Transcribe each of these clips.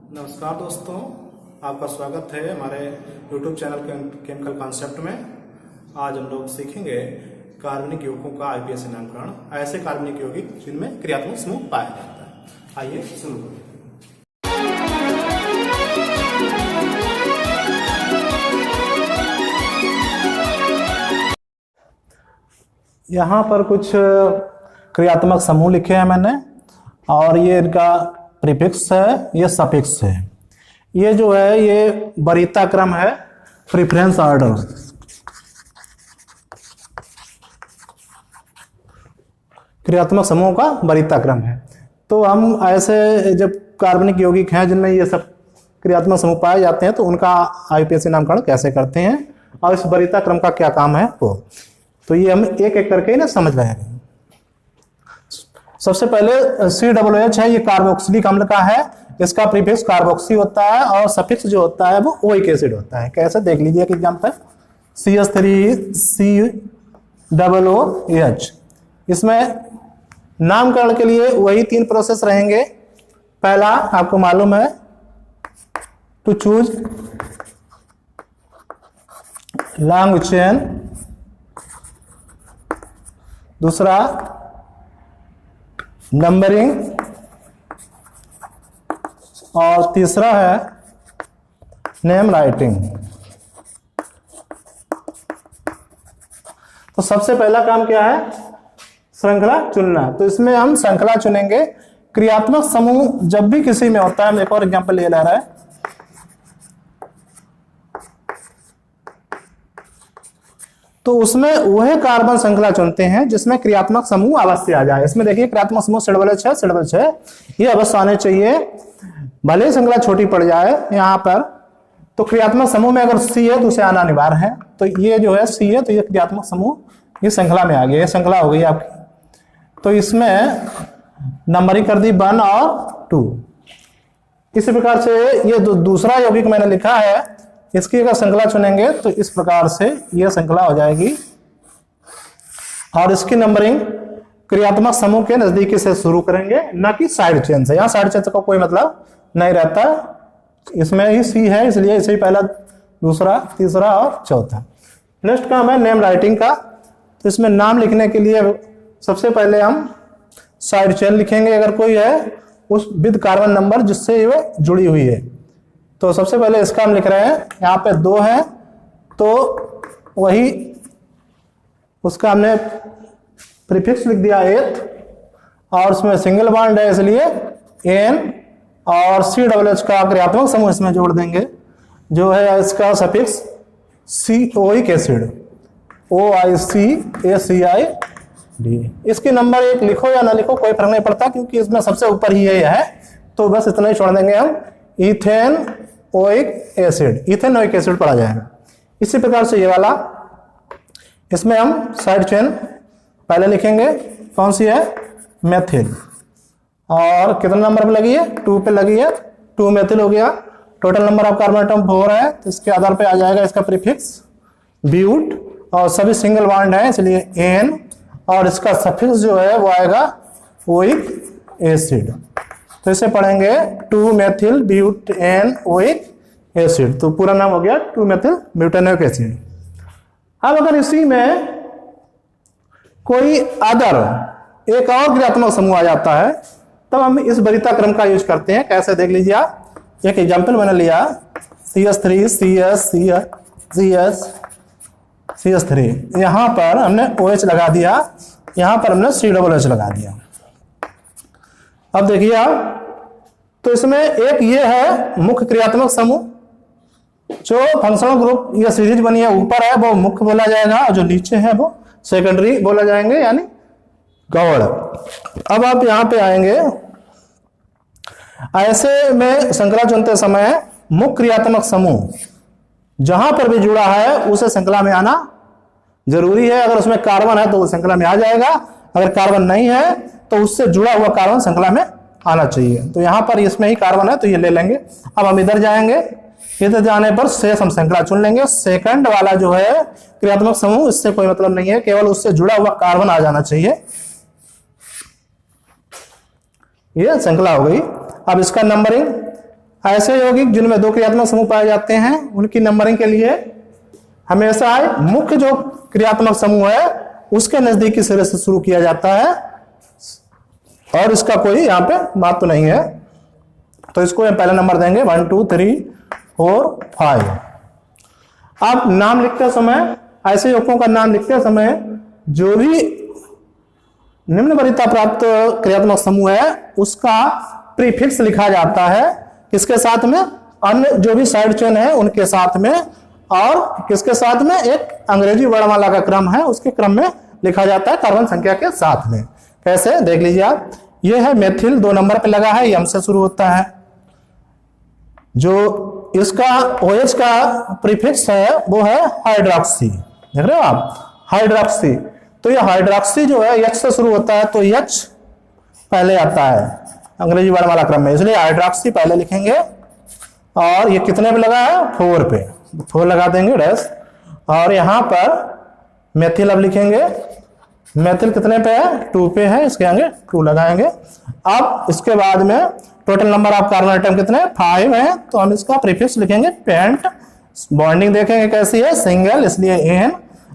नमस्कार दोस्तों, आपका स्वागत है हमारे YouTube चैनल केमिकल कॉन्सेप्ट में। आज हम लोग सीखेंगे कार्बनिक यौगिकों का आईपीएसी नामकरण, ऐसे कार्बनिक यौगिक जिनमें क्रियात्मक समूह पाया जाता है। आइए शुरू करें। यहाँ पर कुछ क्रियात्मक समूह लिखे हैं मैंने, और ये इनका प्रीफिक्स है, ये सफिक्स है। ये जो है ये वरीयता क्रम है, प्रेफरेंस ऑर्डर। क्रियात्मक समूह का वरीयता क्रम है। तो हम ऐसे जब कार्बनिक यौगिक हैं जिनमें ये सब क्रियात्मक समूह पाए जाते हैं तो उनका आईपीएसी नामकरण कैसे करते हैं और इस वरीयता क्रम का क्या काम है वो, तो ये हम एक एक करके ना समझ लेंगे। सबसे पहले COOH है, ये कार्बोक्सिलिक अम्ल का है। इसका प्रीफिक्स कार्बोक्सी होता है और सफिक्स जो होता है वो ओइक एसिड होता है। कैसे देख लीजिए कि एग्जाम्पल CH3COOH। इसमें नामकरण के लिए वही 3 प्रोसेस रहेंगे। पहला आपको मालूम है, टू चूज लॉन्ग चेन। दूसरा नंबरिंग, और तीसरा है नेम राइटिंग। तो सबसे पहला काम क्या है, श्रृंखला चुनना। तो इसमें हम श्रृंखला चुनेंगे। क्रियात्मक समूह जब भी किसी में होता है, हम एक और एग्जांपल ले रहा है, तो उसमें वह कार्बन श्रृंखला चुनते हैं जिसमें क्रियात्मक समूह अवश्य आ जाए। इसमें देखिए क्रियात्मक समूह COOH ये अवश्य आने चाहिए, भले ही श्रृंखला छोटी पड़ जाए यहाँ पर। तो क्रियात्मक समूह में अगर C है तो उसे आना अनिवार्य है। तो ये जो है C है, तो ये क्रियात्मक समूह इस श्रृंखला में आ गया। ये श्रृंखला हो गई आपकी। तो इसमें नंबरिंग कर दी 1 और 2। इसी प्रकार से ये दूसरा यौगिक मैंने लिखा है, इसकी अगर श्रृंखला चुनेंगे तो इस प्रकार से यह श्रृंखला हो जाएगी। और इसकी नंबरिंग क्रियात्मक समूह के नजदीकी से शुरू करेंगे, न कि साइड चेन से। यहाँ साइड चेन का कोई मतलब नहीं रहता। इसमें ही C है, इसलिए इसे ही पहला, दूसरा, तीसरा और चौथा। नेक्स्ट काम है नेम राइटिंग का। तो इसमें नाम लिखने के लिए सबसे पहले हम साइड चेन लिखेंगे अगर कोई है, उस विद कार्बन नंबर जिससे ये जुड़ी हुई है। तो सबसे पहले इसका हम लिख रहे हैं, यहाँ पे 2 है तो वही उसका हमने प्रीफिक्स लिख दिया 8, और उसमें सिंगल बॉन्ड है इसलिए N, और COOH का क्रियात्मक समूह इसमें जोड़ देंगे जो है इसका सफिक्स ओइक एसिड, OICACID। इसकी नंबर 1 लिखो या ना लिखो कोई फर्क नहीं पड़ता, क्योंकि इसमें सबसे ऊपर ही है यह, तो बस इतना ही छोड़ देंगे हम। इथेन ओइक एसिड पढ़ा जाएगा। इसी प्रकार से ये वाला, इसमें हम साइड चेन पहले लिखेंगे, कौन सी है, मेथिल। और कितना नंबर पे लगी है, 2 पे लगी है, 2 मेथिल हो गया। Total number of carbon atom 4 है, तो इसके आधार पे आ जाएगा इसका प्रीफिक्स ब्यूट, और सभी सिंगल बॉन्ड है इसलिए N, और इसका सफिक्स जो है वो आएगा ओइक एसिड। तो इसे पढ़ेंगे 2 मेथिल ब्यूटेन ओइक एसिड। तो पूरा नाम हो गया 2 मेथिल ब्यूटेनोइक एसिड। अब अगर इसी में कोई अदर एक और क्रियात्मक समूह आ जाता है, तब हम इस वरीयता क्रम का यूज करते हैं। कैसे देख लीजिए आप, एक एग्जांपल मैंने लिया, CH3 CH3, यहां पर हमने OH लगा दिया, यहां पर हमने COOH लगा दिया। अब देखिए आप, तो इसमें एक ये है मुख्य क्रियात्मक समूह, जो फंक्शनल ग्रुप या सीरीज बनी है ऊपर है वो मुख्य बोला जाएगा, और जो नीचे है वो सेकेंडरी बोला जाएंगे, यानी गौड़। अब आप यहां पे आएंगे, ऐसे में श्रृंखला चुनते समय मुख्य क्रियात्मक समूह जहां पर भी जुड़ा है उसे श्रृंखला में आना जरूरी है। अगर उसमें कार्बन है तो वो श्रृंखला में आ जाएगा, अगर कार्बन नहीं है तो उससे जुड़ा हुआ कार्बन श्रृंखला में आना चाहिए। तो यहां पर इसमें ही कार्बन है तो ये ले लेंगे। अब हम इधर जाएंगे, इधर जाने पर शेष हम श्रृंखला चुन लेंगे। सेकंड वाला जो है क्रियात्मक समूह, इससे कोई मतलब नहीं है, केवल उससे जुड़ा हुआ कार्बन आ जाना चाहिए। ये श्रृंखला हो गई। अब इसका नंबरिंग ऐसे यौगिक जिनमें दो क्रियात्मक समूह पाए जाते हैं उनकी नंबरिंग के लिए हमेशा मुख्य जो क्रियात्मक समूह है उसके नजदीकी सिरे से शुरू किया जाता है और इसका कोई यहाँ पे महत्व नहीं है, तो इसको हम पहला नंबर देंगे 1 2 3 4 5। अब नाम लिखते समय, ऐसे यौगिकों का नाम लिखते समय जो भी निम्न वरीयता प्राप्त क्रियात्मक समूह है उसका प्रीफिक्स लिखा जाता है, किसके साथ में, अन्य जो भी साइड चेन है उनके साथ में, और किसके साथ में, एक अंग्रेजी वर्णमाला का क्रम है उसके क्रम में लिखा जाता है कार्बन संख्या के साथ में। कैसे देख लीजिए आप, ये है मेथिल 2 नंबर पे लगा है, एम से शुरू होता है। जो इसका OH का प्रीफिक्स है वो है हाइड्रोक्सी, देख रहे हो आप, हाइड्रोक्सी। तो ये हाइड्रोक्सी जो है H से शुरू होता है, तो H पहले आता है अंग्रेजी वर्णमाला क्रम में, इसलिए हाइड्रोक्सी पहले लिखेंगे। और ये कितने पे लगा है, 4 पे, 4 लगा देंगे डैश। और यहाँ पर मेथिल अब लिखेंगे, मेथिल कितने पे है, 2 पे है, इसके आगे 2 लगाएंगे। अब इसके बाद में total number of carbon atom कितने, 5 है, तो हम इसका प्रीफिक्स लिखेंगे पेंट। बॉन्डिंग देखेंगे कैसी है, सिंगल, इसलिए एन।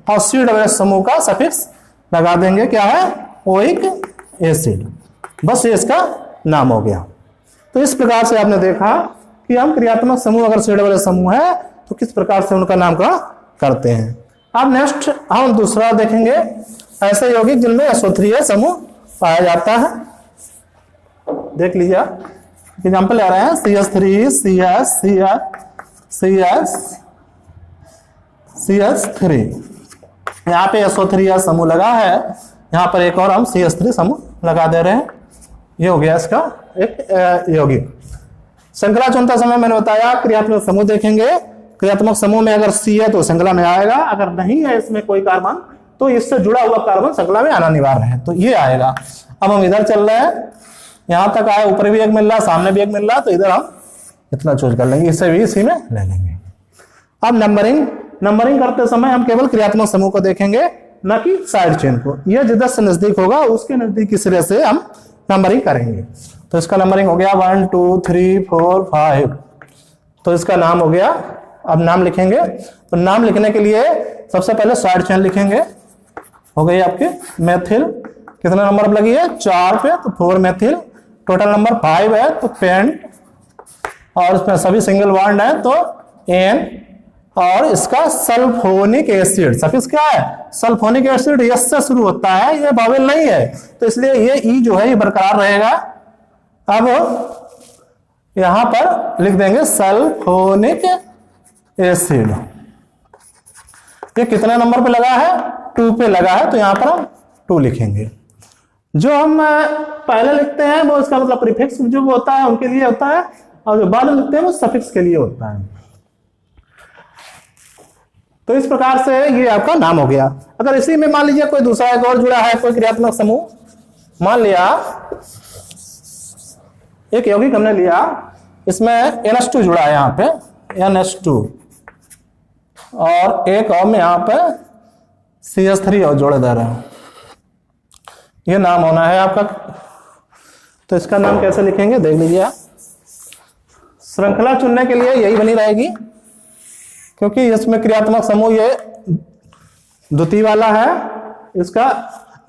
और COOH समूह का सफिक्स लगा देंगे, क्या है, ओइक एसिड। बस ये इसका नाम हो गया। तो इस प्रकार से आपने देखा कि हम क्रियात्मक समूह अगर COOH समूह है तो किस प्रकार से उनका नामकरण करते हैं। अब नेक्स्ट हम दूसरा देखेंगे, ऐसे यौगिक जिनमें SO3 समूह पाया जाता है। देख लीजिए, एग्जाम्पल ले रहे हैं CH3 CH3, यहाँ पे SO3 समूह लगा है, यहाँ पर एक और हम CH3 समूह लगा दे रहे हैं। ये हो गया इसका एक यौगिक। श्रृंखला चुनते समय मैंने बताया क्रियात्मक समूह देखेंगे, क्रियात्मक समूह में अगर C है तो श्रृंखला में आएगा, अगर नहीं है इसमें कोई कार्बन तो इससे जुड़ा हुआ कार्बन श्रृंखला में आना अनिवार्य है, तो ये आएगा। अब हम इधर चल रहे हैं, यहां तक आए, ऊपर भी एक मिल रहा, सामने भी एक मिल रहा, तो इधर हम इतना चूज कर लेंगे, इससे भी इसी में ले लेंगे। अब नंबरिंग करते समय हम केवल क्रियात्मक समूह को देखेंगे, न कि साइड चेन को। यह जिधर से नजदीक होगा उसके नजदीकी सिरे से हम नंबरिंग करेंगे। तो इसका नंबरिंग हो गया 1 2 3 4 5, तो इसका नाम हो गया। अब नाम लिखेंगे, तो नाम लिखने के लिए सबसे पहले साइड चेन लिखेंगे, हो गई आपके मेथिल, कितना नंबर पर लगी है, 4 पे, तो 4 मेथिल। टोटल नंबर 5 है, तो पेंट, और इसमें सभी सिंगल बॉन्ड है तो एन। और इसका सल्फोनिक एसिड, सफिक्स क्या है, सल्फोनिक एसिड एस से शुरू होता है, ये वावेल नहीं है, तो इसलिए ये ई जो है ये बरकरार रहेगा। अब यहां पर लिख देंगे सल्फोनिक एसिड। ये कितने नंबर पे लगा है, 2 पे लगा है, तो यहां पर हम 2 लिखेंगे। जो हम पहले लिखते हैं वो इसका मतलब प्रीफिक्स जो होता है उनके लिए होता है, और जो बाद में लिखते हैं वो सफिक्स के लिए होता है। तो इस प्रकार से ये आपका नाम हो गया। अगर इसी में मान लीजिए कोई दूसरा एक और जुड़ा है, कोई क्रियात्मक समूह, मान लिया एक यौगिक हमने लिया, इसमें NH2 जुड़ा है, यहाँ पे NH2, और एक और में यहाँ पे CH3 और जोड़े दे रहे हैं, ये नाम होना है आपका। तो इसका नाम कैसे लिखेंगे देख लीजिए आप। श्रृंखला चुनने के लिए यही बनी रहेगी, क्योंकि इसमें क्रियात्मक समूह ये द्वितीय वाला है, इसका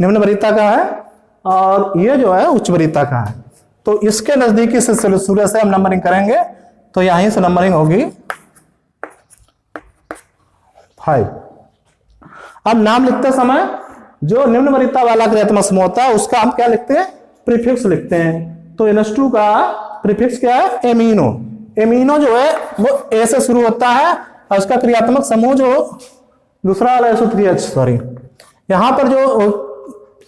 निम्न वरीयता का है, और ये जो है उच्च वरीयता का है। तो इसके नजदीकी से सूर्य से हम नंबरिंग करेंगे, तो यहीं से नंबरिंग होगी 5। अब नाम लिखते समय जो निम्न वरीयता वाला क्रियात्मक समूह होता है उसका हम क्या लिखते हैं, प्रीफिक्स लिखते हैं। तो NH2 का प्रीफिक्स क्या है, एमिनो। एमिनो जो है वो ए से शुरू होता है, और उसका क्रियात्मक समूह जो दूसरा वाला SO3H, सॉरी, यहां पर जो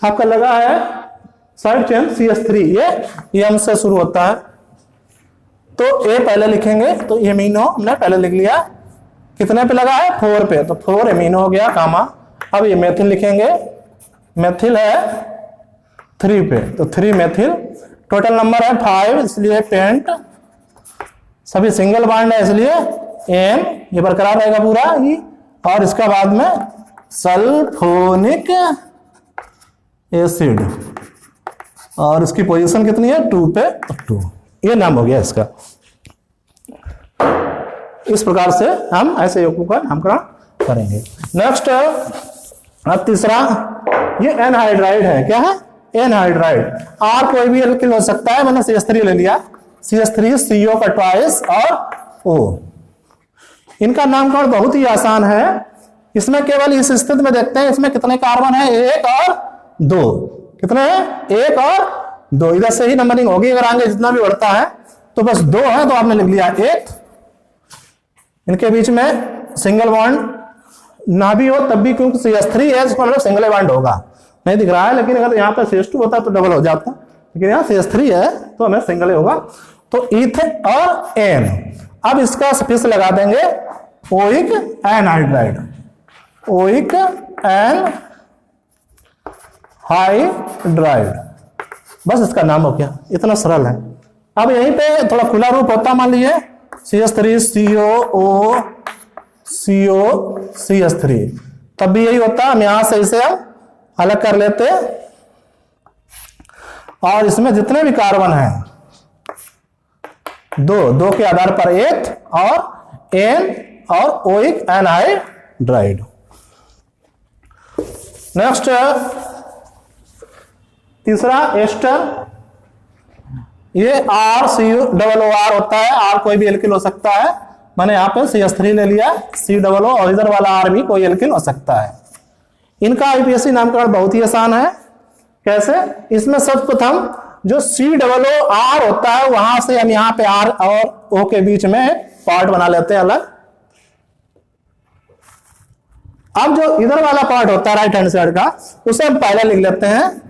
आपका लगा है साइड चेन CH3, ये एम से शुरू होता है, तो ए पहले लिखेंगे, तो एमिनो हमने पहले लिख लिया। कितने पे लगा है, 4 पे, तो 4 एमिनो हो गया, कामा। अब ये मेथिल लिखेंगे, मेथिल है 3 पे, तो 3 मेथिल। टोटल नंबर है 5, इसलिए पेंट, सभी सिंगल बॉन्ड है इसलिए एन, ये बरकरार रहेगा पूरा ही। और इसका बाद में सल्फोनिक एसिड, और इसकी पोजीशन कितनी है, 2 पे 2, ये नाम हो गया इसका। इस प्रकार से हम ऐसे यौगिकों का नामकरण करेंगे। नेक्स्ट अब तीसरा, ये एनहाइड्राइड है। क्या है? एनहाइड्राइड। आर कोई भी एल्किल हो सकता है, मैंने CH3 ले लिया, CH3 CO का ट्वाइस और O। इनका नामकरण बहुत ही आसान है। इसमें केवल इस स्थिति में देखते हैं इसमें कितने कार्बन है, 1 और 2। कितने हैं? 1 और 2। इधर से ही नंबरिंग होगी, अगर आगे जितना भी बढ़ता है तो बस 2 है तो आपने लिख लिया 1। इनके बीच में सिंगल बॉन्ड ना भी हो तब भी, क्योंकि CH3 है इसको मतलब सिंगल बॉन्ड होगा, नहीं दिख रहा है, लेकिन अगर यहाँ पर CH2 होता तो डबल हो जाता, लेकिन यहाँ CH3 है तो हमें सिंगल ही होगा। तो ईथ और एन, अब इसका सफिक्स लगा देंगे ओइक एनहाइड्राइड, ओइक एनहाइड्राइड, बस इसका नाम हो गया। इतना सरल है। अब यहीं पे थोड़ा खुला रूप होता, मान लीजिए CH3 COO CO CH3, तब भी यही होता, हम यहां से इसे अलग कर लेते और इसमें जितने भी कार्बन हैं दो के आधार पर एथ और एन और ओइक एनहाइड्राइड। नेक्स्ट तीसरा एस्टर, ये RCOOR होता है। आर कोई भी एल्किल हो सकता है, मैंने यहाँ पे CH3 ले लिया, COO, और इधर वाला आर भी कोई एल्किल हो सकता है। इनका IUPAC नामकरण बहुत ही आसान है। कैसे? इसमें सर्वप्रथम जो COOR होता है वहां से हम यहाँ पे R और O के बीच में पार्ट बना लेते हैं अलग। अब जो इधर वाला पार्ट होता है राइट हैंड साइड का, उसे हम पहले लिख लेते हैं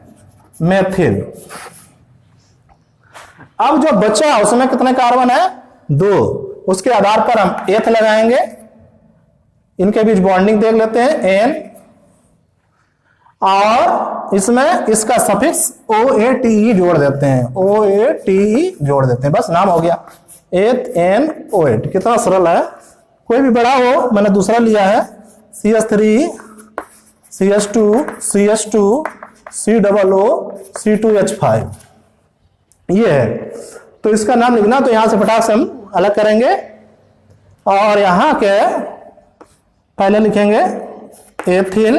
मेथिल। अब जो बचा उसमें कितने कार्बन है? 2। उसके आधार पर हम एथ लगाएंगे, इनके बीच बॉन्डिंग देख लेते हैं एन, और इसमें इसका सफिक्स OATE जोड़ देते हैं, OATE जोड़ देते हैं, बस नाम हो गया एथ एन OAT। कितना सरल है। कोई भी बड़ा हो, मैंने दूसरा लिया है CH3 CH2 CH2 COO C2H5, ये है। तो इसका नाम लिखना, तो यहां से फटाक से हम अलग करेंगे और यहां के पहले लिखेंगे एथिल,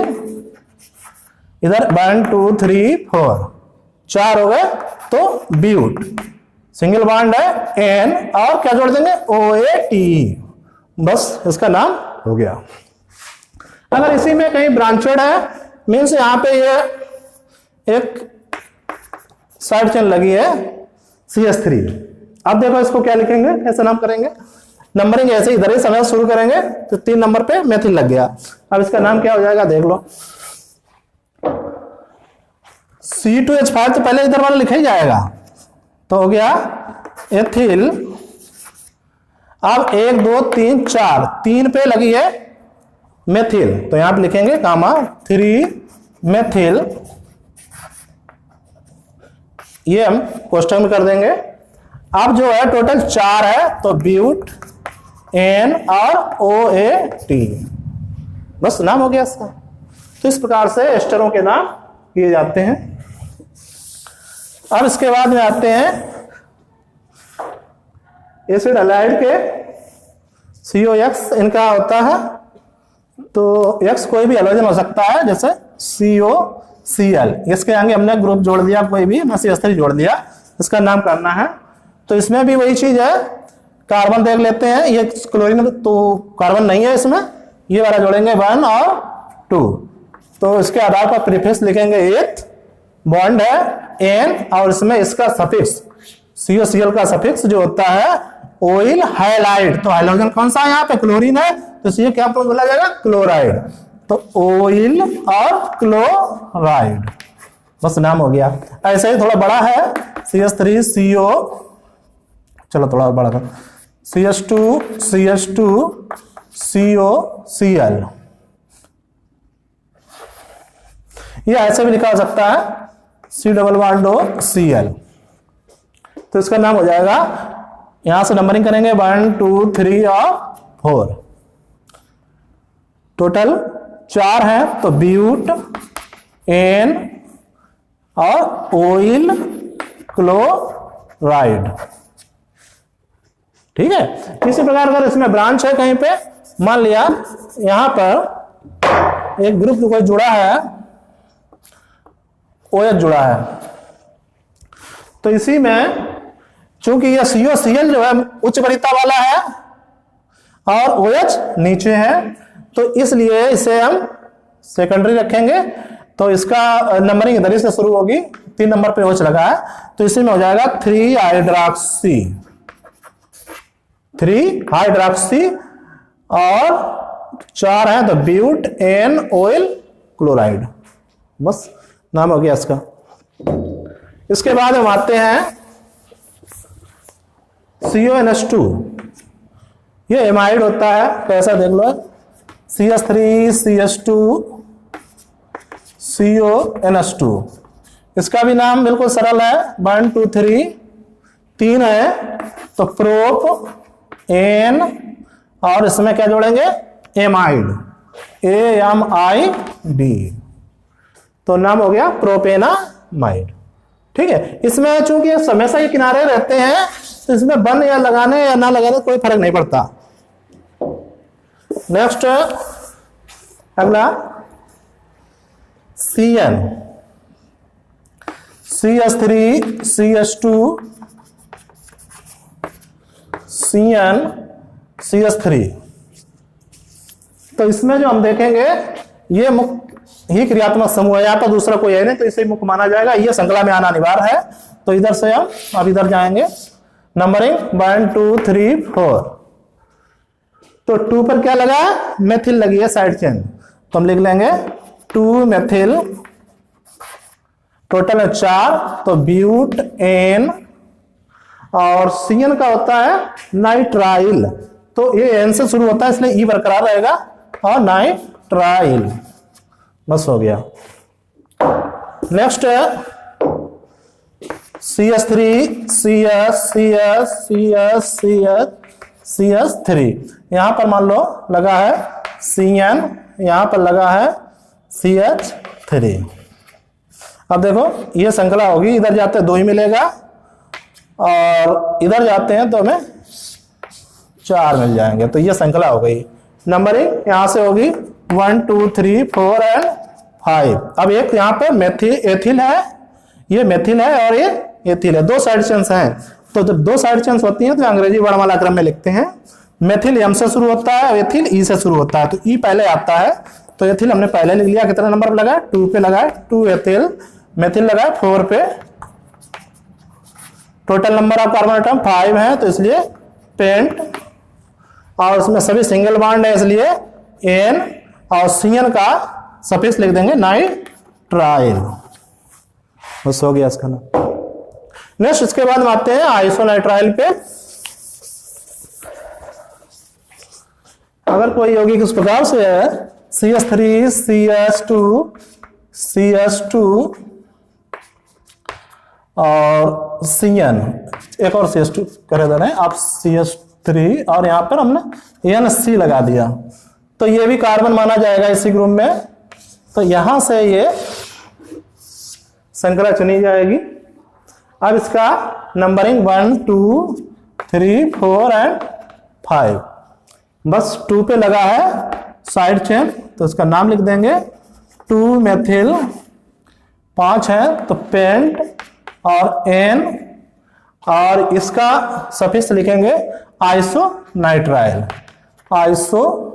इधर 1 2 3 4 4 हो गए, तो ब्यूट, सिंगल बॉन्ड है एन, और क्या जोड़ देंगे OATE, बस इसका नाम हो गया। अगर इसी में कहीं ब्रांचेड है, मीन्स यहां पे ये एक साइड चेन लगी है CH3, अब देखो इसको क्या लिखेंगे, कैसे नाम करेंगे, नंबरिंग ऐसे इधर ही समय शुरू करेंगे, तो 3 नंबर पे मेथिल लग गया। अब इसका नाम क्या हो जाएगा देख लो, C2H5 तो पहले इधर वाला लिखा ही जाएगा, तो हो गया एथिल। अब 1 2 3 4, 3 पे लगी है मेथिल, तो यहां पे लिखेंगे कामा 3 मेथिल, ये हम कोष्टक में कर देंगे। अब जो है टोटल 4 है, तो ब्यूट एन और OAT, बस नाम हो गया इसका। तो इस प्रकार से एस्टरों के नाम किए जाते हैं। अब इसके बाद में आते हैं एसिड हैलाइड के COX, इनका होता है, तो X कोई भी हैलोजन हो सकता है, जैसे COCl, इसके आगे हमने ग्रुप जोड़ दिया, कोई भी, मैं CH3 जोड़ दिया, इसका नाम करना है। तो इसमें भी वही चीज है, कार्बन देख लेते हैं, ये क्लोरीन तो कार्बन नहीं है इसमें, ये वाला जोड़ेंगे 1 और 2, तो इसके आधार पर प्रीफिक्स लिखेंगे एथ, बॉन्ड है एन, और इसमें इसका सफिक्स COCl का सफिक्स जो होता है ऑयल हाइलाइड, तो हाइड्रोजन कौन सा है यहाँ पे, क्लोरीन है, तो इसलिए क्या बोला जाएगा, क्लोराइड, तो ऑयल और क्लोराइड, बस नाम हो गया। ऐसे ही थोड़ा बड़ा है CH3 CO, चलो थोड़ा बड़ा कर, CH2 COCl, ये ऐसे भी लिखा हो सकता है COCl, तो इसका नाम हो जाएगा, यहां से नंबरिंग करेंगे 1 2 3 और 4, टोटल 4 है, तो ब्यूट एन और ऑयल क्लोराइड, ठीक है। इसी प्रकार अगर इसमें ब्रांच है कहीं पे, मान लिया यहां पर एक ग्रुप कोई जुड़ा है, OH जुड़ा है, तो इसी में चूंकि यह COCl जो है उच्च वरीयता वाला है और OH नीचे है, तो इसलिए इसे हम सेकेंडरी रखेंगे। तो इसका नंबरिंग इधर से शुरू होगी, 3 नंबर पे OH लगा है, तो इसी में हो जाएगा 3 हाइड्रॉक्सी और 4 है तो ब्यूट एन ऑयल क्लोराइड, बस नाम हो गया इसका। इसके बाद हम आते हैं CONH2, ये एमाइड होता है, कैसा देख लो, CH3 CH2 CONH2, इसका भी नाम बिल्कुल सरल है, 1 2 3 है तो प्रोप एन और इसमें क्या जोड़ेंगे, एमाइड, AMID, तो नाम हो गया प्रोपेनामाइड। ठीक है, इसमें चूंकि हमेशा ही किनारे रहते हैं तो इसमें बन या लगाने या ना लगाने कोई फर्क नहीं पड़ता। नेक्स्ट अगला CN, CH3 CH2 CN CH3, तो इसमें जो हम देखेंगे ये मुख्य ही क्रियात्मक समूह है, यहाँ पर दूसरा कोई है नहीं तो इसे मुख्य माना जाएगा, ये श्रृंखला में आना अनिवार्य है। तो इधर से हम अब इधर जाएंगे, नंबरिंग 1 2 3 4, तो 2 पर क्या लगा, मेथिल लगी है साइड चेन, तो हम लिख लेंगे 2 मेथिल, टोटल है 4, तो ब्यूट एन, और CN का होता है नाइट्राइल, तो ये N से शुरू होता है इसलिए E बरकरार रहेगा, और नाइट्राइल, बस हो गया। नेक्स्ट है CH3 CS CS CS CS CH3, यहां पर मान लो लगा है CN, यहां पर लगा है CH3। अब देखो ये श्रृंखला होगी, इधर जाते 2 ही मिलेगा और इधर जाते हैं तो हमें 4 मिल जाएंगे, तो ये श्रृंखला हो गई। नंबरिंग यहां से होगी 1 2 3 4 एंड 5। अब एक यहाँ पे एथिल है, ये मेथिल है और ये एथिल है, 2 साइड चेन्स हैं, तो जब 2 साइड चेन्स होती हैं तो अंग्रेजी वर्णमाला क्रम में लिखते हैं। मेथिल M से शुरू होता है, एथिल E से शुरू होता है, तो E पहले आता है, तो एथिल हमने पहले लिख लिया, कितना नंबर पर लगा, 2 पे लगा, 2 एथिल, मेथिल लगा 4 पे, total number of carbon atom 5 है, तो इसलिए पेंट, और उसमें सभी सिंगल बॉन्ड है इसलिए N, और CN का सफिक्स लिख देंगे नाइट्राइल, बस हो गया इसका नाम। नेक्स्ट इसके बाद हम आते हैं आइसोनाइट्राइल पे। अगर कोई यौगिक इस प्रकार से है CH3 CH2 CH2 और CN, एक और CH2 कर दे रहे हैं आप, CH3 और यहां पर हमने NC लगा दिया, तो ये भी कार्बन माना जाएगा इसी ग्रुप में, तो यहां से ये श्रृंखला चुनी जाएगी। अब इसका नंबरिंग 1 2 3 4 एंड 5, बस 2 पे लगा है साइड चेन, तो इसका नाम लिख देंगे 2 मेथिल, 5 है तो पेंट और N, और इसका सफिक्स लिखेंगे आइसोनाइट्राइल, आइसोनाइट्राइल।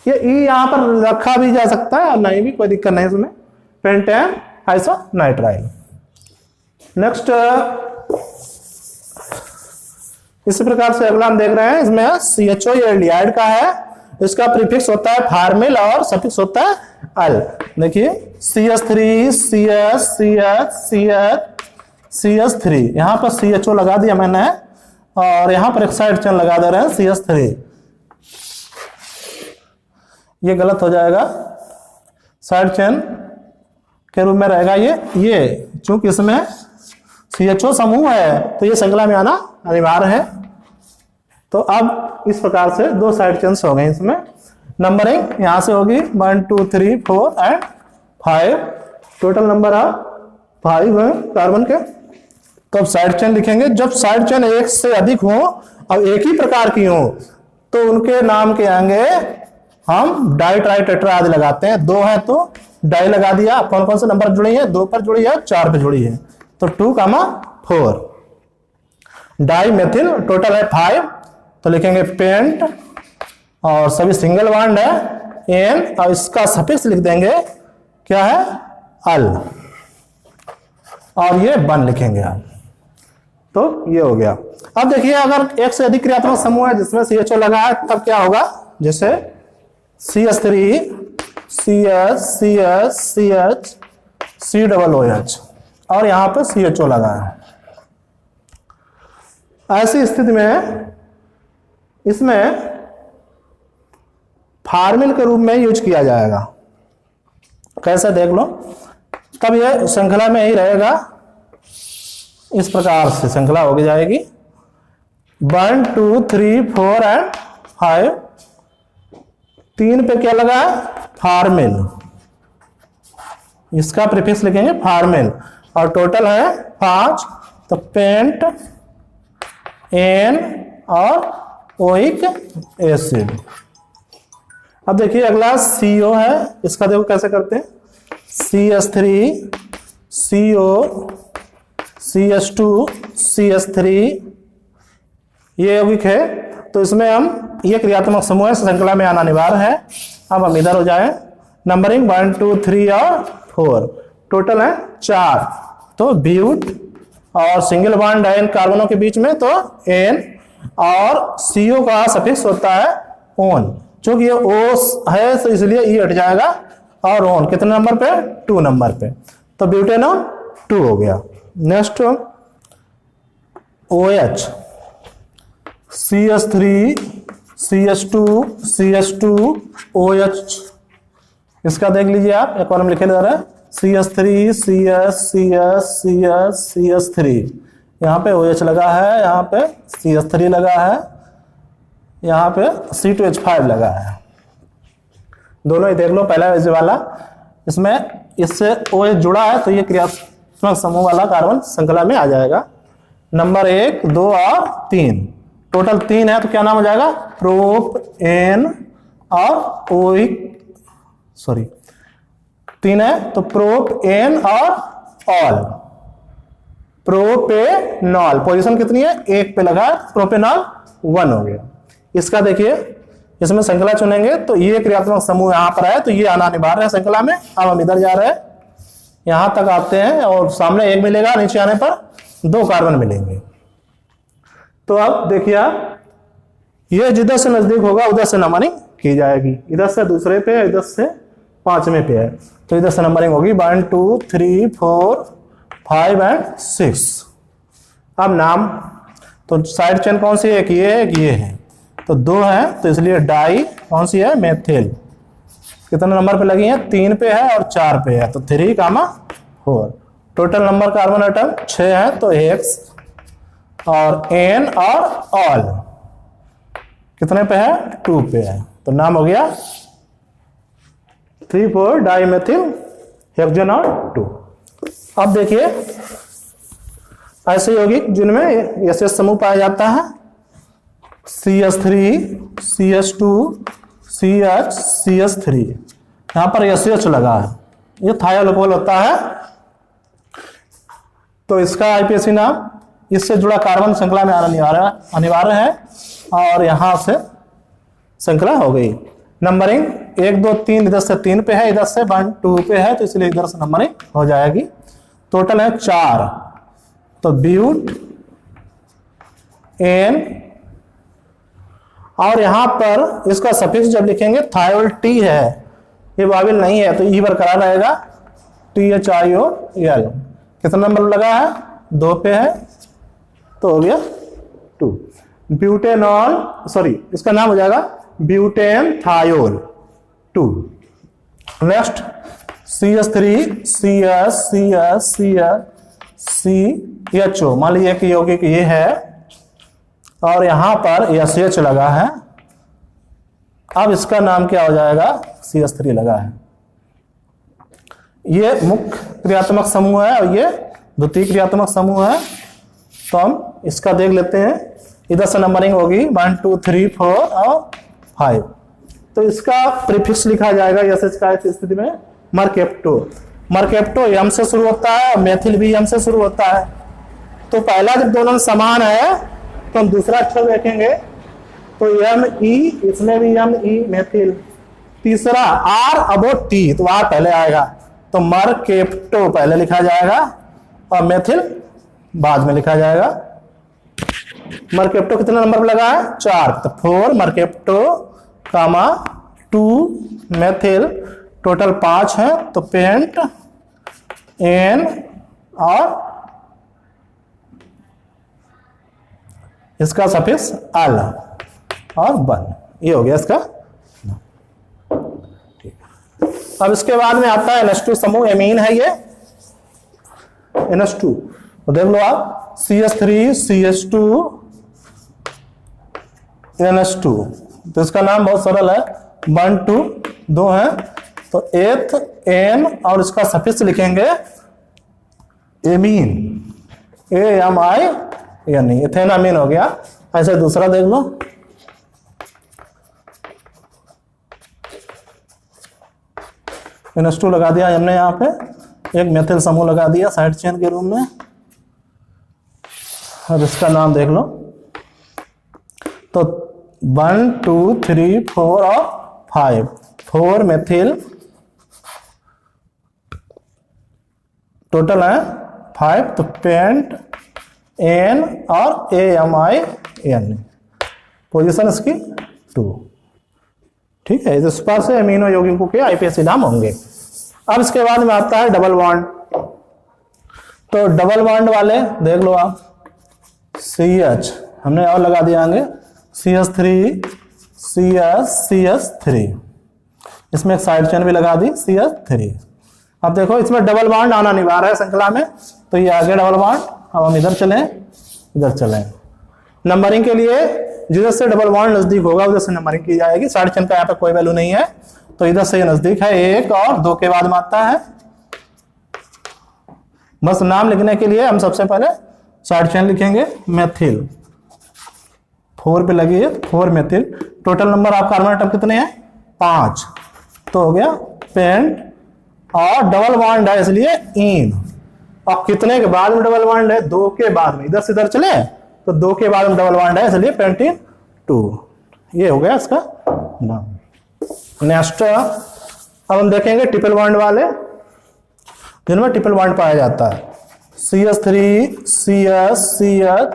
ये E यहां पर रखा भी जा सकता है और नहीं भी, कोई दिक्कत नहीं इसमें, पेंटेन आइसोनाइट्राइल। नेक्स्ट इसी प्रकार से अगला हम देख रहे हैं, इसमें CHO ये एल्डिहाइड का है, इसका प्रीफिक्स होता है फार्मिल और सफिक्स होता है अल। देखिए CH3 CS CS CS CH3, यहां पर CHO लगा दिया मैंने और यहां पर एक साइड चेन लगा दे रहे हैं CH3, ये गलत हो जाएगा, साइड चेन के रूप में रहेगा ये चूंकि इसमें CHO समूह है तो ये श्रृंखला में आना अनिवार्य है। तो अब इस प्रकार से 2 साइड चेन्स हो गए, इसमें नंबरिंग यहां से होगी 1 2 3 4 एंड 5, टोटल नंबर ऑफ 5 है कार्बन के। तो अब साइड चेन लिखेंगे। जब साइड चेन एक से अधिक हो और एक ही प्रकार की हो तो उनके नाम के आगे हम डाई ट्राई टेट्रा आदि लगाते हैं। 2 है तो डाई लगा दिया। कौन कौन से नंबर जुड़ी है? 2 पर जुड़ी है, 4 पर जुड़ी है, तो 2, 4। डाई मेथिल टोटल है 5, तो लिखेंगे पेंट और सभी सिंगल बॉन्ड है एन और इसका सफिक्स लिख देंगे क्या है? अल, और ये बन लिखेंगे आप। तो ये हो गया। अब देखिए अगर एक से अधिक क्रियात्मक समूह है जिसमें CHO लगा है तब क्या होगा? जैसे CH3 CS CS CH COOH और यहां पे CHO लगा है। ऐसी स्थिति में इसमें फार्मिल के रूप में यूज किया जाएगा। कैसे देख लो, तब यह श्रृंखला में ही रहेगा। इस प्रकार से श्रृंखला हो जाएगी 1 2 3 4 एंड 5। 3 पे क्या लगा है? फार्मिल, इसका प्रीफिक्स लिखेंगे फार्मिल और टोटल है 5, तो पेंट एन और ओइक एसिड। अब देखिए अगला CO है, इसका देखो कैसे करते हैं। CH3 CO CH2 CH3 ये यौगिक है, तो इसमें हम ये क्रियात्मक समूह श्रृंखला में आना अनिवार्य है। अब हम इधर हो जाए नंबरिंग 1 2 3 और 4, टोटल है 4। तो ब्यूट और सिंगल बॉन्ड है इन कार्बनों के बीच में, तो एन और CO का सफिक्स होता है ओन। चूंकि ये O है तो इसलिए ई हट जाएगा और ओन कितने नंबर पे? 2 नंबर पे, तो ब्यूटेनॉन 2 हो गया। Next OH CH3 CH2 CH2 OH, इसका देख लीजिए आप, एक और हम लिखे जा रहे हैं CH3 CS CS CS CH3, यहाँ पे OH लगा है, यहाँ पे CH3 लगा है, यहाँ पे C2H5 लगा है। दोनों ही देख लो। पहला इस वाला, इसमें इससे OH जुड़ा है तो ये क्रियात्मक समूह वाला कार्बन श्रृंखला में आ जाएगा। नंबर 1 2 और 3, टोटल 3 है तो क्या नाम हो जाएगा? प्रोप एन और ओइक, सॉरी 3 है तो प्रोप एन और ऑल। प्रोपेनॉल पोजीशन कितनी है? 1 पे लगा, प्रोपेनॉल 1 हो गया। इसका देखिए इसमें श्रृंखला चुनेंगे तो ये क्रियात्मक समूह यहाँ पर है तो ये आना अनिवार्य है श्रृंखला में। अब हम इधर जा रहे हैं, यहां तक आते हैं और सामने 1 मिलेगा, नीचे आने पर 2 कार्बन मिलेंगे। तो अब देखिए आप, ये जिधर से नजदीक होगा उधर से नंबरिंग की जाएगी। इधर से दूसरे पे, इधर से 5वें पे है, तो इधर से नंबरिंग होगी 1 2 3 4 5 एंड 6। अब नाम, तो साइड चेन कौन सी है? एक ये है, एक ये है, तो 2 है तो इसलिए डाई कौन सी है? मेथिल। कितने नंबर पे लगी है? 3 पे है और 4 पे है, तो 3, 4। टोटल नंबर कार्बन आइटम 6 है तो X और N और ऑल कितने पे है? 2 पे है, तो नाम हो गया 3,4 डाइमेथिल हेक्सेनॉल 2। अब देखिए ऐसे यौगिक जिनमें SS समूह पाया जाता है, CH3 CH2 CH CH3, यहां पर SH लगा है, ये थायल अल्कोहल होता है, तो इसका IPAC नाम, इससे जुड़ा कार्बन श्रृंखला में आना अनिवार्य है और यहां से श्रृंखला हो गई। नंबरिंग 1 2 3, इधर से 3 पे है, इधर से 1 2 पे है, तो इसलिए इधर से नंबरिंग हो जाएगी। टोटल है 4, तो ब्यूट एन और यहां पर इसका सफिक्स जब लिखेंगे थायोल टी है, ये वाविल नहीं है तो ई बरकरार रहेगा, THIOL। कितना नंबर लगा है? 2 पे है, तो हो गया 2। ब्यूटेनॉल, सॉरी इसका नाम हो जाएगा butane thiol 2। Next CH3 CS CS CS CHO, मान लीजिए कि यौगिक ये है और यहां पर SH लगा है, अब इसका नाम क्या हो जाएगा? CH3 लगा है। ये मुख्य क्रियात्मक समूह है और ये द्वितीय क्रियात्मक समूह है तो हम इसका देख लेते हैं। इधर से नंबरिंग होगी 1 2 3 4 और 5। तो इसका प्रीफिक्स लिखा जाएगा एसएच का इस स्थिति में मर्केप्टो। मर्केप्टो एम से शुरू होता है, मेथिल भी एम से शुरू होता है। तो पहला जब दोनों समान है तो हम दूसरा अक्षर देखेंगे, तो एम ई, इसमें भी एम ई मेथिल। तीसरा आर अबो टी, तो आर पहले आएगा, तो मर्केप्टो पहले लिखा जाएगा और मेथिल बाद में लिखा जाएगा। मर्केप्टो कितने नंबर पर लगा है? 4, तो 4 मर्केप्टो कामा 2 मेथिल, टोटल 5 है। तो पेंट एन और इसका सफिक्स अल और बन, ये हो गया इसका। अब इसके बाद में आता है NH2 समूह, एमीन है ये NH2। तो देख लो आप CH3 CH2 NH2। तो इसका नाम बहुत सरल है, 1 2 2 है, तो एथ एन और इसका सफिक्स लिखेंगे एमीन, AMI यानी एथेनामीन हो गया। ऐसे दूसरा देख लो, NH2 लगा दिया हमने यहाँ पे, एक मेथिल समूह लगा दिया साइड चेन के रूप में। अब इसका नाम देख लो, तो 1 2 3 4 और 5, 4 मेथिल, टोटल है 5। तो पेंट एन और AMI एन, पोजीशन इसकी 2। ठीक है, इस पर से अमीनो यौगिकों के आईपीएसी नाम होंगे। अब इसके बाद में आता है डबल बॉन्ड। तो डबल बॉन्ड वाले देख लो आप, CH हमने और लगा दिया आगे, CH3 CH3, इसमें एक साइड चेन भी लगा दी CH3। अब देखो इसमें डबल बॉन्ड आना नहीं आ रहा है श्रृंखला में, तो ये आगे डबल बॉन्ड। अब हम इधर चलें, इधर चलें। नंबरिंग के लिए जिधर से डबल बॉन्ड नजदीक होगा उधर से नंबरिंग की जाएगी। साइड चेन का यहाँ पे कोई वैल्यू नहीं है, तो इधर से ये नजदीक है, 1 और 2 के बाद में आता है। बस नाम लिखने के लिए हम सबसे पहले साइड चेन लिखेंगे मेथिल, 4 पे लगी है, 4 methyl. Total number of carbon atom कितने हैं? 5। तो हो गया पेंट, और डबल बॉन्ड है इसलिए इन। और कितने के बाद में डबल बॉन्ड है? 2 के बाद में। इधर से इधर चले तो 2 के बाद में डबल बॉन्ड है, इसलिए पेंटीन 2। ये हो गया इसका नाम। नेक्स्ट अब हम देखेंगे ट्रिपल बॉन्ड वाले, जिनमें ट्रिपल बॉन्ड पाया जाता है। CH3 CH CH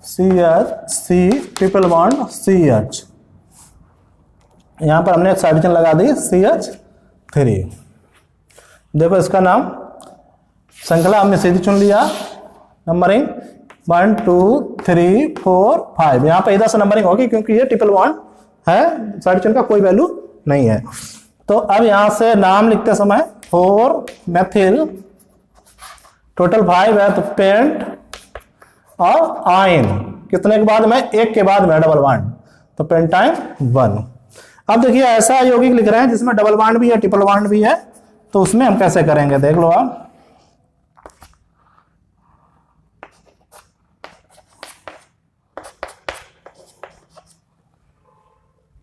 CH C triple bond CH, यहां पर हमने एक साइड चेन लगा दी CH3। देखो इसका नाम श्रृंखला हमने सीधी चुन लिया, नंबरिंग 1 2 3 4 5। यहां पर इधर से नंबरिंग होगी क्योंकि ये ट्रिपल बॉन्ड है, साइड चेन का कोई वैल्यू नहीं है। तो अब यहां से नाम लिखते समय 4 मेथिल, टोटल 5 है, तो पेंट और आयन, कितने के बाद में? 1 के बाद में डबल बॉन्ड, तो पेंटाइन 1। अब देखिए ऐसा यौगिक लिख रहे हैं जिसमें डबल बॉन्ड भी है ट्रिपल बॉन्ड भी है, तो उसमें हम कैसे करेंगे देख लो आप।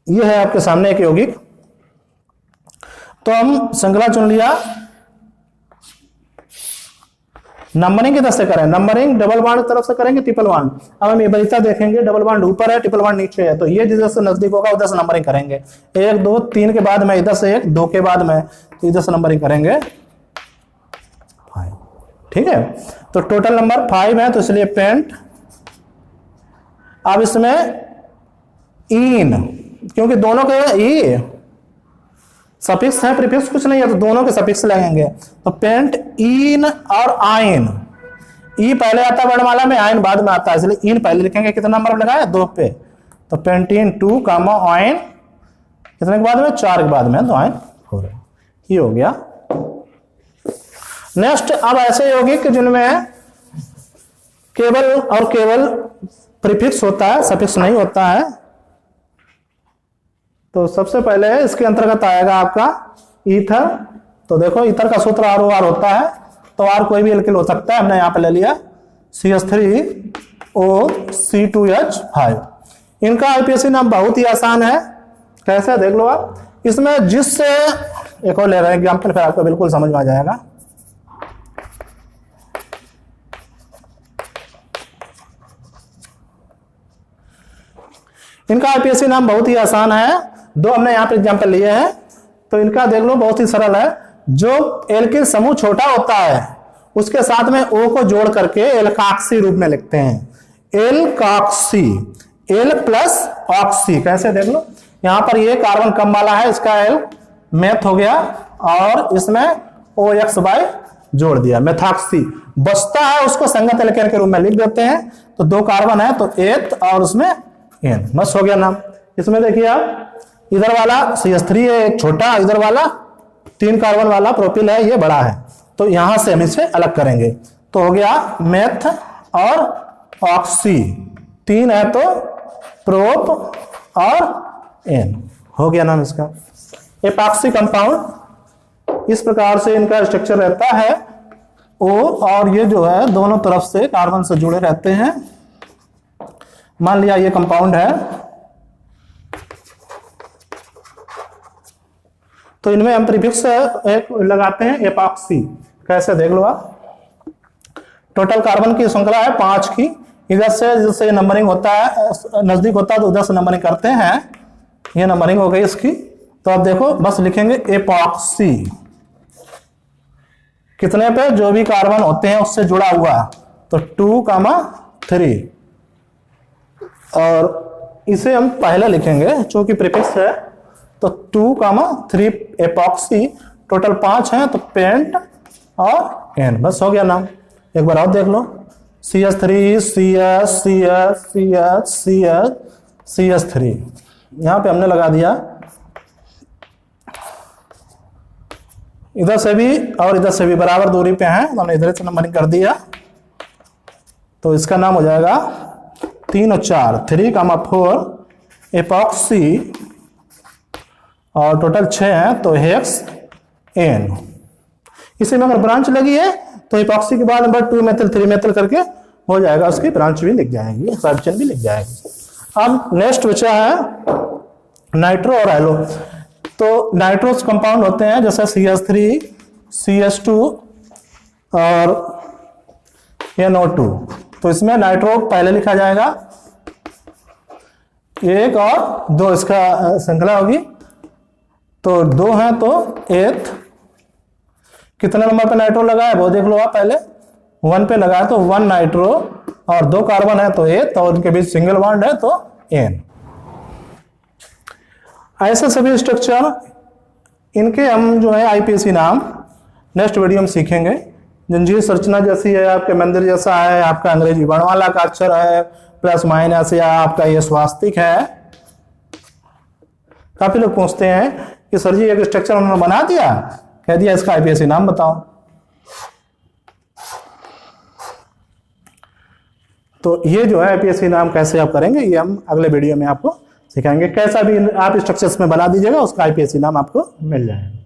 ये है आपके सामने एक यौगिक, तो हम श्रृंखला चुन लिया। नंबरिंग किधर से करें? नंबरिंग डबल बॉन्ड की तरफ से करेंगे, ट्रिपल बॉन्ड। अब हम ये वरीयता देखेंगे, डबल बॉन्ड ऊपर है, ट्रिपल बॉन्ड नीचे है, तो ये जिधर से नजदीक होगा उधर से नंबरिंग करेंगे। 1 2 3 के बाद में इधर से 1, 2 के बाद में, तो इधर से नंबरिंग करेंगे 5। ठीक है, तो टोटल नंबर 5 है, तो इसलिए पेंट। अब इसमें इन, क्योंकि दोनों के ई सफिक्स है, प्रीफिक्स कुछ नहीं है, तो दोनों के सफिक्स लगेंगे। तो पेंट इन और आयन, ई पहले आता है वर्णमाला में, आयन बाद में आता है, इसलिए इन पहले लिखेंगे। कितना नंबर लगाया? 2 पे, तो पेंटीन 2 कामा आयन कितने के बाद में? 4 के बाद में, तो आयन 4। ये हो गया। नेक्स्ट अब ऐसे यौगिक जिनमें केवल और केवल प्रीफिक्स होता है, सफिक्स नहीं होता है, तो सबसे पहले इसके अंतर्गत आएगा आपका ईथर। तो देखो ईथर का सूत्र ROR होता है, तो R कोई भी एल्किल हो सकता है, हमने यहाँ पे ले लिया CH3OC2H5। इनका आईपीएसी नाम बहुत ही आसान है, कैसे देख लो आप। इसमें जिससे एक और ले रहे हैं एग्जाम्पल, फिर आपको बिल्कुल समझ में आ जाएगा। इनका आईपीएसी नाम बहुत ही आसान है, दो हमने यहाँ पे एग्जाम्पल लिए हैं। तो इनका देख लो बहुत ही सरल है। जो एल्किल समूह छोटा होता है उसके साथ में O को जोड़ करके एल्काक्सी रूप में लिखते हैं। एल्काक्सी, एल प्लस ऑक्सी, कैसे देख लो। यहां पर ये कार्बन कम वाला है, इसका एल मेथ हो गया और इसमें OX जोड़ दिया, मेथॉक्सी। बचता है उसको संगत एल्केन के रूप में लिख देते हैं। तो दो कार्बन है तो एथ और उसमें एन, बस हो गया नाम। इसमें देखिए आप, इधर वाला CH3 है एक छोटा, इधर वाला 3 कार्बन वाला प्रोपिल है, ये बड़ा है। तो यहां से हम इसे अलग करेंगे। तो हो गया मेथ और ऑक्सी, 3 है तो प्रोप और एन, हो गया नाम इसका। एपॉक्सी कंपाउंड इस प्रकार से इनका स्ट्रक्चर रहता है। O और ये जो है दोनों तरफ से कार्बन से जुड़े रहते हैं। मान लिया ये कंपाउंड है, तो इनमें हम प्रीफिक्स एक लगाते हैं एपॉक्सी, कैसे देख लो आप। टोटल कार्बन की श्रृंखला है 5 की। इधर से जैसे नंबरिंग होता है, नजदीक होता है तो उधर से नंबरिंग करते हैं। ये नंबरिंग हो गई इसकी। तो आप देखो बस लिखेंगे एपॉक्सी, कितने पे, जो भी कार्बन होते हैं उससे जुड़ा हुआ, तो 2,3। और इसे हम पहले लिखेंगे चूंकि प्रीफिक्स है, तो 2,3 एपॉक्सी। टोटल 5 हैं तो पेंट और एन, बस हो गया नाम। एक बार और देख लो, CH3 CS CS CS CS CH3, यहां पे हमने लगा दिया। इधर से भी और इधर से भी बराबर दूरी पे हैं, तो हमने इधर से नंबरिंग कर दिया। तो इसका नाम हो जाएगा 3 और 4, 3,4 एपॉक्सी। और टोटल 6 हैं तो हेक्स एन। इसी में अगर ब्रांच लगी है तो एपॉक्सी के बाद नंबर 2 मेथिल 3 मेथिल करके हो जाएगा, उसकी ब्रांच भी लिख जाएगी, साइड चेन भी लिख जाएगी। अब नेक्स्ट बचा है नाइट्रो और एलो। तो नाइट्रोस कंपाउंड होते हैं जैसे CH3 CH2 और NO2। तो इसमें नाइट्रो पहले लिखा जाएगा, 1 और 2 इसका श्रृंखला होगी। तो 2 है तो एथ, कितने नंबर पे नाइट्रो लगा है वो देख लो आप। पहले 1 पे लगा है तो 1 नाइट्रो, और 2 कार्बन है तो एथ, और उनके बीच सिंगल बॉन्ड है तो एन। ऐसे सभी स्ट्रक्चर, इनके हम जो है आईपीएसी नाम नेक्स्ट वीडियो में सीखेंगे। जंजीर संरचना जैसी है, आपके मंदिर जैसा है, आपका अंग्रेजी वर्णमाला का अक्षर है, प्लस माइनस, या आपका ये स्वास्तिक है। काफी लोग पूछते हैं कि सर जी एक स्ट्रक्चर उन्होंने बना दिया, कह दिया इसका आईपीएसी नाम बताओ। तो ये जो है आईपीएसी नाम कैसे आप करेंगे, ये हम अगले वीडियो में आपको सिखाएंगे। कैसा भी आप स्ट्रक्चर्स में बना दीजिएगा, उसका आईपीएसी नाम आपको मिल जाएगा।